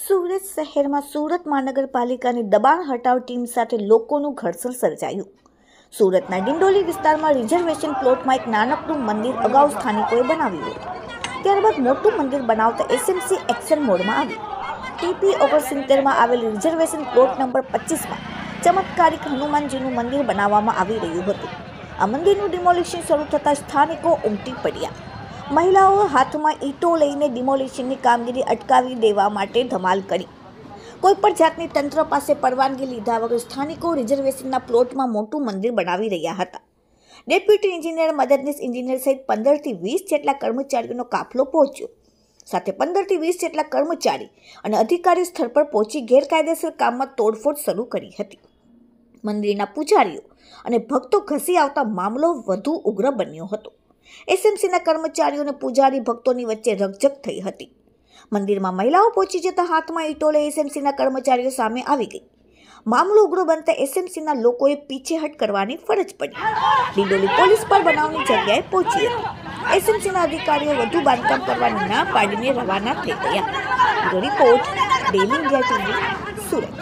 સુરત શહેરમાં સુરત મહાનગરપાલિકાની દબાણ હટાવ ટીમ સાથે લોકોનું ઘર્ષણ સર્જાયું. સુરતના ડિંડોલી વિસ્તારમાં રિઝર્વેશન પ્લોટમાં એક નાનકડું મંદિર અગાઉ સ્થાનિકોએ બનાવ્યું હતું. ત્યારબાદ મોટું મંદિર બનાવતા એસએમસી એક્શન મોડમાં આવી. ટીપી 69માં આવેલ રિઝર્વેશન પ્લોટ નંબર 25માં ચમત્કારિક હનુમાનજીનું મંદિર બનાવવામાં આવી રહ્યું હતું. આ મંદિરનું ડિમોલિશન શરૂ થતાં સ્થાનિકો ઉમટી પડ્યા. મહિલાઓ હાથમાં ઈંટો લઈને ડિમોલિશનની કામગીરી અટકાવી દેવા માટે ધમાલ કરી. કોઈપણ જાતની તંત્ર પાસે પરવાનગી લીધા વગર સ્થાનિકો રિઝર્વેશનના પ્લોટમાં મોટું મંદિર બનાવી રહ્યા હતા. ડેપ્યુટી એન્જિનિયર, મદદનીશ એન્જિનિયર સહિત 15થી 20 જેટલા કર્મચારીઓનો કાફલો પહોંચ્યો. સાથે 15થી 20 જેટલા કર્મચારી અને અધિકારીઓ સ્થળ પર પહોંચી ગેરકાયદેસર કામમાં તોડફોડ શરૂ કરી હતી. મંદિરના પૂજારીઓ અને ભક્તો ઘસી આવતા મામલો વધુ ઉગ્ર બન્યો હતો. એસએમસીના કર્મચારીઓ અને પૂજારી ભક્તોની વચ્ચે રકઝક થઈ હતી. મંદિરમાં મહિલાઓ પહોંચી જતા હાથમાં ઈંટો લઈ એસએમસીના કર્મચારીઓ સામે આવી ગઈ. મામલો ઉગ્ર બનતા એસએમસીના લોકોએ પીછેહટ કરવાની ફરજ પડી. ડિંડોલી પોલીસ પર બનાવની જગ્યાએ પહોંચી હતી. એસએમસીના અધિકારીઓ વધુ બાંધકામ કરવાની ના પાડીને રવાના થઈ ગયા. Report daily India TV, Surat.